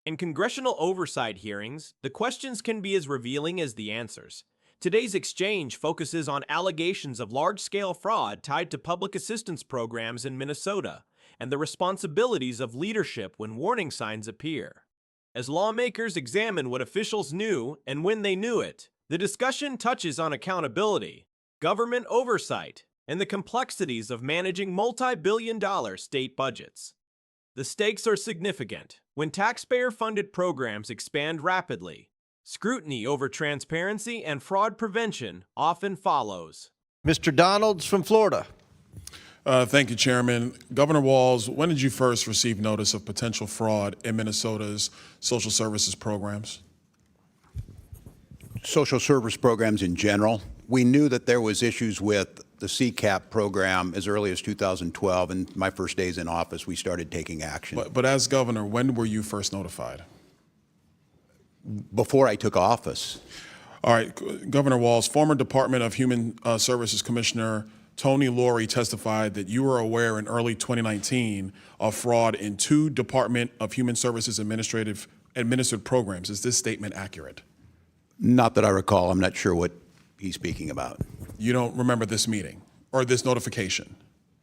In congressional oversight hearings, the questions can be as revealing as the answers. Today's exchange focuses on allegations of large-scale fraud tied to public assistance programs in Minnesota and the responsibilities of leadership when warning signs appear. As lawmakers examine what officials knew and when they knew it, the discussion touches on accountability, government oversight, and the complexities of managing multi-billion-dollar state budgets. The stakes are significant. When taxpayer-funded programs expand rapidly, scrutiny over transparency and fraud prevention often follows. Mr. Donalds from Florida. Thank you, Chairman. Governor Walz, when did you first receive notice of potential fraud in Minnesota's social services programs? Social service programs in general. We knew that there was issues with the CCAP program as early as 2012, and my first days in office, we started taking action. But as governor, when were you first notified? Before I took office. All right, Governor Walz, former Department of Human Services Commissioner Tony Laurie testified that you were aware in early 2019 of fraud in 2 Department of Human Services administered programs. Is this statement accurate? Not that I recall. I'm not sure what he's speaking about. You don't remember this meeting or this notification?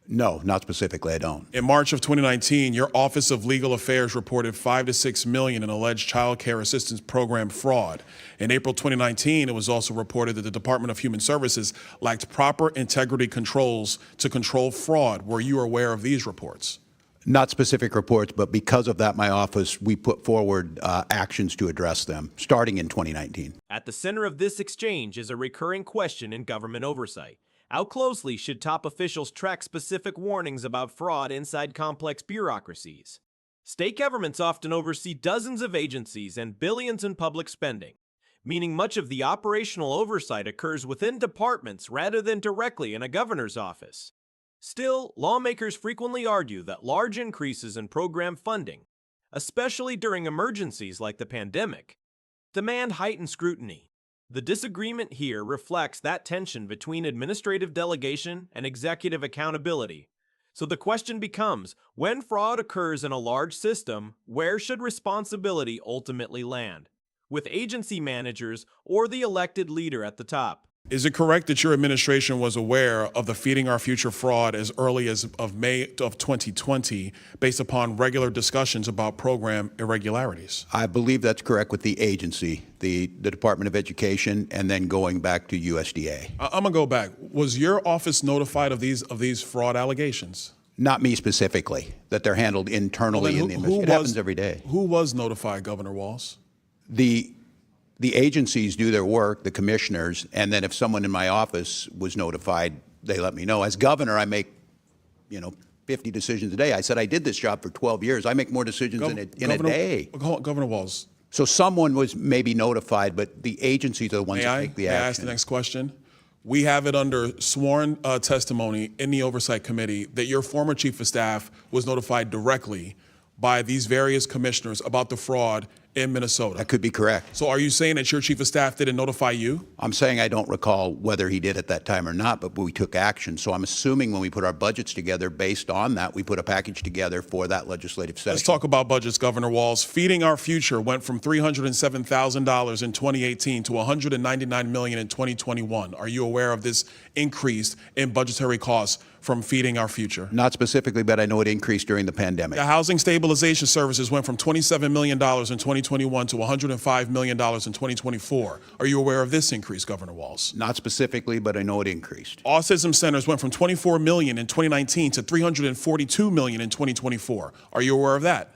No, not specifically. I don't. In March of 2019, your Office of Legal Affairs reported $5 to $6 million in alleged child care assistance program fraud. In April 2019, it was also reported that the Department of Human Services lacked proper integrity controls to control fraud. Were you aware of these reports? Not specific reports, but because of that, my office, we put forward actions to address them, starting in 2019. At the center of this exchange is a recurring question in government oversight. How closely should top officials track specific warnings about fraud inside complex bureaucracies? State governments often oversee dozens of agencies and billions in public spending, meaning much of the operational oversight occurs within departments rather than directly in a governor's office. Still, lawmakers frequently argue that large increases in program funding, especially during emergencies like the pandemic, demand heightened scrutiny. The disagreement here reflects that tension between administrative delegation and executive accountability. So the question becomes, when fraud occurs in a large system, where should responsibility ultimately land? With agency managers or the elected leader at the top? Is it correct that your administration was aware of the Feeding Our Future fraud as early as of May of 2020 based upon regular discussions about program irregularities? I believe that's correct with the agency, the Department of Education, and then going back to USDA. I'm going to go back. Was your office notified of these fraud allegations? Not me specifically, that they're handled internally in the administration. It happens every day. Who was notified, Governor Walz? The agencies do their work, the commissioners, and then if someone in my office was notified, they let me know. As governor, I make, 50 decisions a day. I said I did this job for 12 years. I make more decisions in a day. Governor Walz. So someone was maybe notified, but the agencies are the ones that take the action. May I ask the next question? We have it under sworn testimony in the Oversight Committee that your former chief of staff was notified directly by these various commissioners about the fraud in Minnesota. That could be correct. So are you saying that your chief of staff didn't notify you? I'm saying I don't recall whether he did at that time or not, but we took action. So I'm assuming when we put our budgets together based on that, we put a package together for that legislative session. Let's talk about budgets, Governor Walz. Feeding Our Future went from $307,000 in 2018 to $199 million in 2021. Are you aware of this increase in budgetary costs from Feeding Our Future? Not specifically, but I know it increased during the pandemic. The Housing Stabilization Services went from $27 million in 2021 to $105 million in 2024. Are you aware of this increase, Governor Walz? Not specifically, but I know it increased. Autism centers went from $24 million in 2019 to $342 million in 2024. Are you aware of that?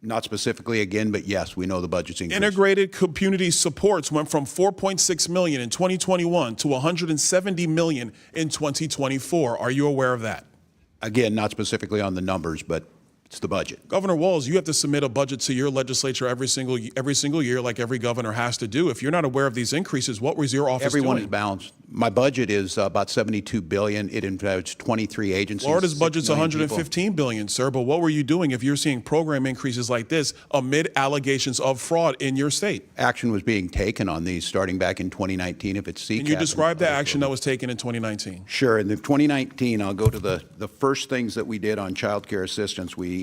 Not specifically again, but yes, we know the budget's increased. Integrated community supports went from $4.6 million in 2021 to $170 million in 2024. Are you aware of that? Again, not specifically on the numbers, but it's the budget. Governor Walz, you have to submit a budget to your legislature every single year, like every governor has to do. If you're not aware of these increases, what was your office Everyone doing? is balanced. My budget is about $72 billion. It includes 23 agencies. Florida's budget's $115 billion, sir. But what were you doing if you're seeing program increases like this amid allegations of fraud in your state? Action was being taken on these starting back in 2019. If it's CCAP. Can you describe the action that was taken in 2019? Sure. In the 2019, I'll go to the first things that we did on child care assistance. We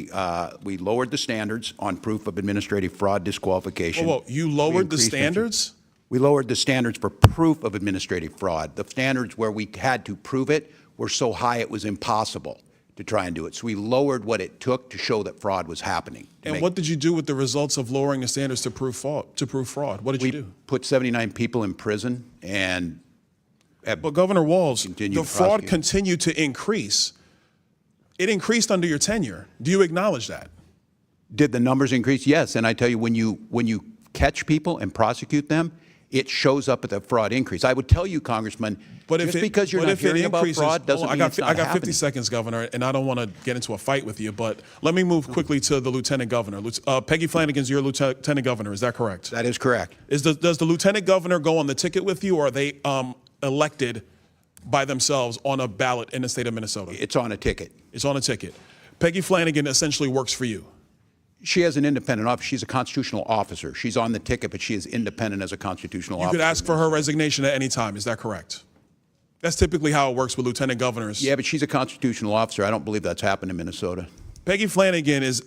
We lowered the standards on proof of administrative fraud disqualification. Whoa, you lowered the standards? We lowered the standards for proof of administrative fraud. The standards where we had to prove it were so high it was impossible to try and do it. So we lowered what it took to show that fraud was happening. And what did you do with the results of lowering the standards to prove fraud? What did you do? We put 79 people in prison and But Governor Walz, the fraud prosecute. continued to increase. It increased under your tenure. Do you acknowledge that? Did the numbers increase? Yes. And I tell you, when you catch people and prosecute them, it shows up at the fraud increase. I would tell you, Congressman, just because you're not hearing about fraud doesn't mean it's not I got 50 happening. seconds, Governor, and I don't want to get into a fight with you, but let me move quickly to the Lieutenant Governor. Peggy Flanagan's your Lieutenant Governor, is that correct? That is correct. Does the Lieutenant Governor go on the ticket with you, or are they elected by themselves on a ballot in the state of Minnesota? It's on a ticket. It's on a ticket. Peggy Flanagan essentially works for you. She has an independent office. She's a constitutional officer. She's on the ticket, but she is independent as a constitutional officer. You could ask for her resignation at any time. Is that correct? That's typically how it works with lieutenant governors. Yeah, but she's a constitutional officer. I don't believe that's happened in Minnesota. Peggy Flanagan is,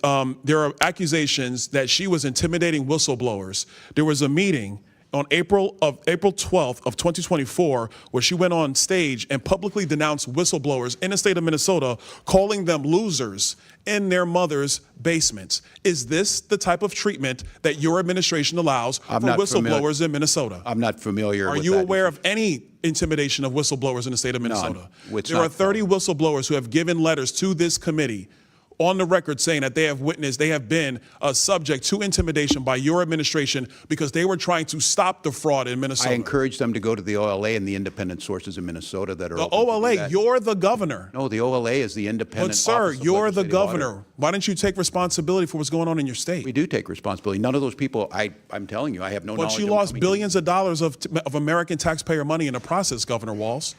there are accusations that she was intimidating whistleblowers. There was a meeting on April 12th of 2024, where she went on stage and publicly denounced whistleblowers in the state of Minnesota, calling them losers in their mother's basements. Is this the type of treatment that your administration allows for whistleblowers in Minnesota? I'm not familiar with that. Are you aware of any intimidation of whistleblowers in the state of Minnesota? No, there are 30 whistleblowers who have given letters to this committee on the record saying that they have been subject to intimidation by your administration because they were trying to stop the fraud in Minnesota. I encourage them to go to the OLA and the independent sources in Minnesota that are the open to do OLA, that. you're the governor. No, the OLA is the independent But sir, office of you're the legislative governor. audit. Why don't you take responsibility for what's going on in your state? We do take responsibility. None of those people, I'm telling you, I have no knowledge But of you them lost coming billions of dollars of American taxpayer money in the process, Governor Walz.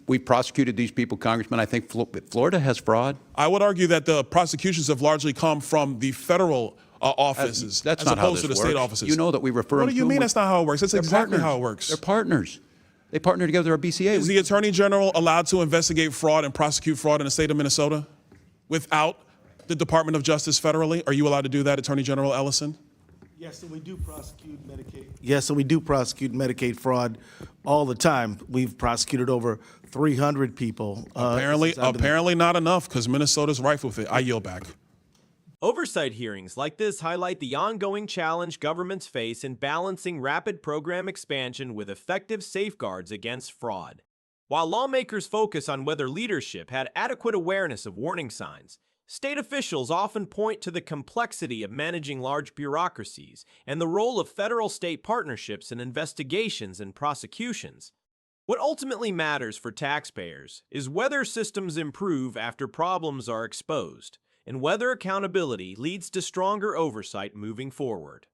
We prosecuted these people, Congressman. I think Florida has fraud. I would argue that the prosecutions have largely come from the federal offices That's as not how opposed to the this state works. offices. You know that we refer What them do you to mean them. that's not how it works? That's They're exactly partners. how it works. They're partners. They partner together. Our BCA. Is the Attorney General allowed to investigate fraud and prosecute fraud in the state of Minnesota without the Department of Justice federally? Are you allowed to do that, Attorney General Ellison? Yes, and we do prosecute Medicaid. Yes, and we do prosecute Medicaid fraud all the time. We've prosecuted over 300 people. Apparently not enough, because Minnesota's rife with it. I yield back. Oversight hearings like this highlight the ongoing challenge governments face in balancing rapid program expansion with effective safeguards against fraud. While lawmakers focus on whether leadership had adequate awareness of warning signs, state officials often point to the complexity of managing large bureaucracies and the role of federal-state partnerships in investigations and prosecutions. What ultimately matters for taxpayers is whether systems improve after problems are exposed, and whether accountability leads to stronger oversight moving forward.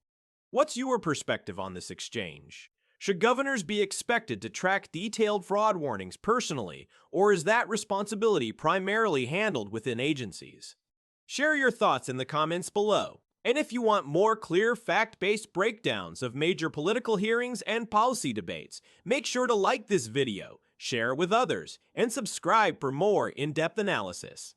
What's your perspective on this exchange? Should governors be expected to track detailed fraud warnings personally, or is that responsibility primarily handled within agencies? Share your thoughts in the comments below. And if you want more clear, fact-based breakdowns of major political hearings and policy debates, make sure to like this video, share it with others, and subscribe for more in-depth analysis.